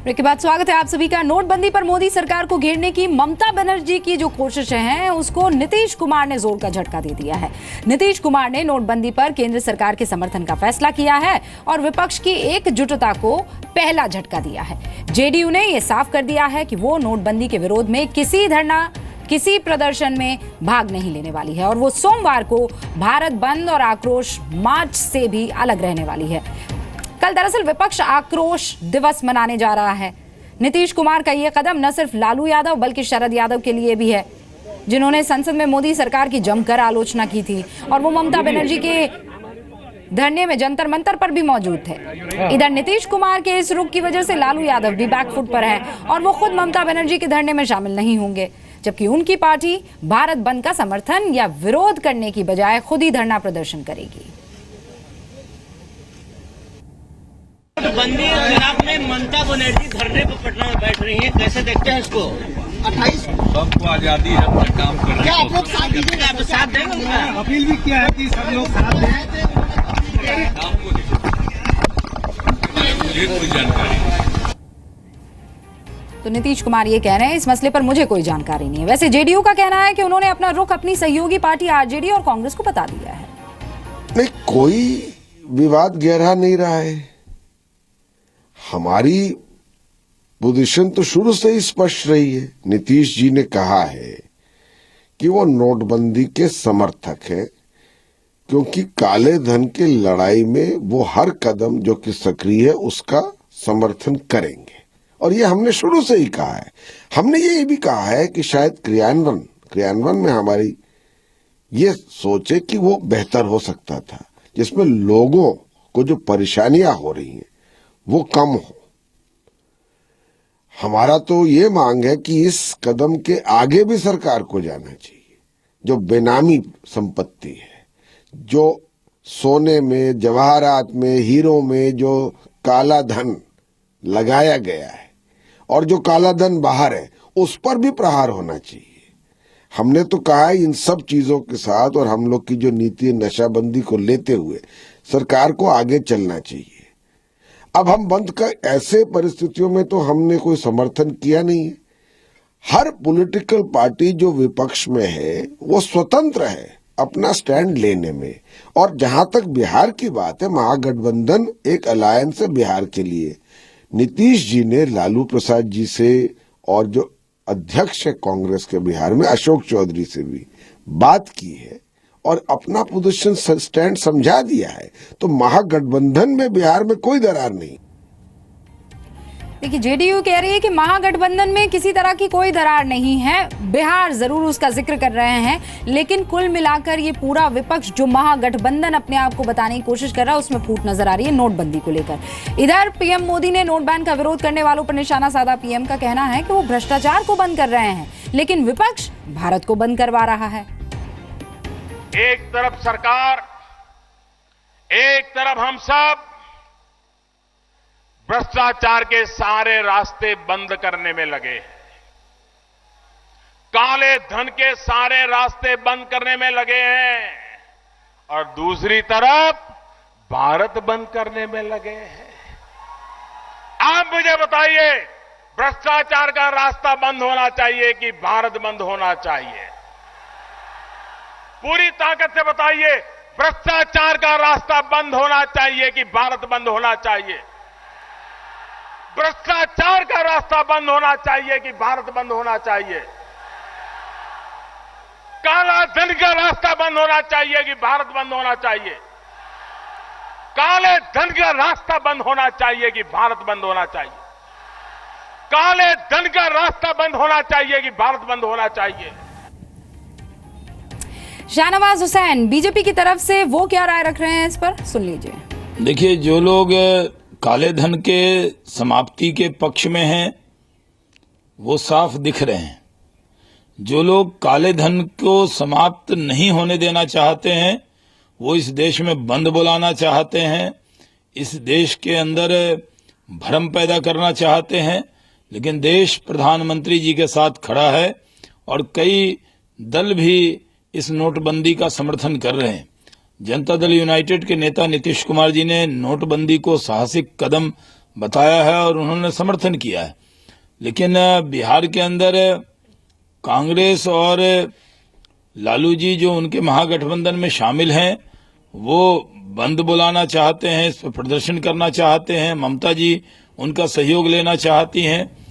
Break के बाद स्वागत है आप सभी का। नोटबंदी पर मोदी सरकार को घेरने की ममता बनर्जी की जो कोशिशें हैं उसको नीतीश कुमार ने जोर का झटका दे दिया है। नीतीश कुमार ने नोटबंदी पर केंद्र सरकार के समर्थन का फैसला किया है और विपक्ष की एकजुटता को पहला झटका दिया है। जेडीयू ने यह साफ कर दिया है कि वो नोटबंदी के विरोध में किसी धरना किसी प्रदर्शन में भाग नहीं लेने वाली है और वो सोमवार को भारत बंद और आक्रोश मार्च से भी अलग रहने वाली है। कल दरअसल विपक्ष आक्रोश दिवस मनाने जा रहा है। नीतीश कुमार का यह कदम न सिर्फ लालू यादव बल्कि शरद यादव के लिए भी है, जिन्होंने संसद में मोदी सरकार की जमकर आलोचना की थी और वो ममता बनर्जी के धरने में जंतर मंतर पर भी मौजूद थे। इधर नीतीश कुमार के इस रुख की वजह से लालू यादव भी बैकफुट पर है और वो खुद ममता बनर्जी के धरने में शामिल नहीं होंगे, जबकि उनकी पार्टी भारत बंद का समर्थन या विरोध करने की बजाय खुद ही धरना प्रदर्शन करेगी। नोटबंदी के खिलाफ में ममता बनर्जी धरने पर पटना में बैठ रही हैं, कैसे देखते हैं इसको? 28 सबको आजादी है अपना काम करने क्या की। आप लोग साथ दीजिएगा? आप साथ देंगे उनका? अपील भी किया है कि सब लोग साथ दें। आपको मुझे कोई जानकारी नहीं। तो नीतीश कुमार ये कह रहे हैं इस मसले पर मुझे कोई जानकारी नहीं है। वैसे जेडीयू का कहना है कि उन्होंने अपना रुख अपनी सहयोगी पार्टी आरजेडी और कांग्रेस को बता दिया है। नहीं, कोई विवाद गहरा नहीं रहा है। हमारी पोजीशन तो शुरू से ही स्पष्ट रही है। नीतीश जी ने कहा है कि वो नोटबंदी के समर्थक हैं, क्योंकि काले धन की लड़ाई में वो हर कदम जो कि सक्रिय है उसका समर्थन करेंगे और ये हमने शुरू से ही कहा है। हमने ये भी कहा है कि शायद क्रियान्वयन में हमारी ये सोचे कि वो बेहतर हो सकता था, जिसमें लोगों को जो परेशानियां हो रही हैं वो कम हो। हमारा तो ये मांग है कि इस कदम के आगे भी सरकार को जाना चाहिए। जो बेनामी संपत्ति है, जो सोने में, जवाहरात में, हीरो में जो काला धन लगाया गया है और जो काला धन बाहर है, उस पर भी प्रहार होना चाहिए। हमने तो कहा है इन सब चीजों के साथ और हम लोग की जो नीति नशाबंदी को लेते हुए सरकार को आगे चलना चाहिए। अब हम बंद का ऐसे परिस्थितियों में तो हमने कोई समर्थन किया नहीं है। हर पॉलिटिकल पार्टी जो विपक्ष में है वो स्वतंत्र है अपना स्टैंड लेने में, और जहां तक बिहार की बात है, महागठबंधन एक अलायंस है बिहार के लिए। नीतीश जी ने लालू प्रसाद जी से और जो अध्यक्ष है कांग्रेस के बिहार में अशोक चौधरी से भी बात की है और अपना पोजीशन स्टैंड समझा दिया है। तो महागठबंधन में बिहार में कोई दरार नहीं। देखिए, जेडीयू कह रही है कि महागठबंधन में किसी तरह की कोई दरार नहीं है। बिहार जरूर उसका जिक्र कर रहे हैं, लेकिन कुल मिलाकर ये पूरा विपक्ष जो महागठबंधन अपने आप को बताने की कोशिश कर रहा है उसमें फूट नजर आ रही है नोटबंदी को लेकर। इधर पीएम मोदी ने नोट बैन का विरोध करने वालों पर निशाना साधा। पीएम का कहना है कि वो भ्रष्टाचार को बंद कर रहे हैं, लेकिन विपक्ष भारत को बंद करवा रहा है। एक तरफ सरकार, एक तरफ हम सब भ्रष्टाचार के सारे रास्ते बंद करने में लगे हैं, काले धन के सारे रास्ते बंद करने में लगे हैं और दूसरी तरफ भारत बंद करने में लगे हैं। आप मुझे बताइए, भ्रष्टाचार का रास्ता बंद होना चाहिए कि भारत बंद होना चाहिए? पूरी ताकत से बताइए, भ्रष्टाचार का रास्ता बंद होना चाहिए कि भारत बंद होना चाहिए? भ्रष्टाचार का रास्ता बंद होना चाहिए कि भारत बंद होना चाहिए? काला धन का रास्ता बंद होना चाहिए कि भारत बंद होना चाहिए? काले धन का रास्ता बंद होना चाहिए कि भारत बंद होना चाहिए? काले धन का रास्ता बंद होना चाहिए कि भारत बंद होना चाहिए? शाहनवाज हुसैन बीजेपी की तरफ से वो क्या राय रख रहे हैं इस पर, सुन लीजिए। देखिए, जो लोग काले धन के समाप्ति के पक्ष में हैं वो साफ दिख रहे हैं। जो लोग काले धन को समाप्त नहीं होने देना चाहते हैं वो इस देश में बंद बुलाना चाहते हैं, इस देश के अंदर भ्रम पैदा करना चाहते हैं। लेकिन देश प्रधानमंत्री जी के साथ खड़ा है और कई दल भी इस नोटबंदी का समर्थन कर रहे हैं। जनता दल यूनाइटेड के नेता नीतीश कुमार जी ने नोटबंदी को साहसिक कदम बताया है और उन्होंने समर्थन किया है। लेकिन बिहार के अंदर कांग्रेस और लालू जी जो उनके महागठबंधन में शामिल हैं वो बंद बुलाना चाहते हैं, इस पर प्रदर्शन करना चाहते हैं, ममता जी उनका सहयोग लेना चाहती हैं।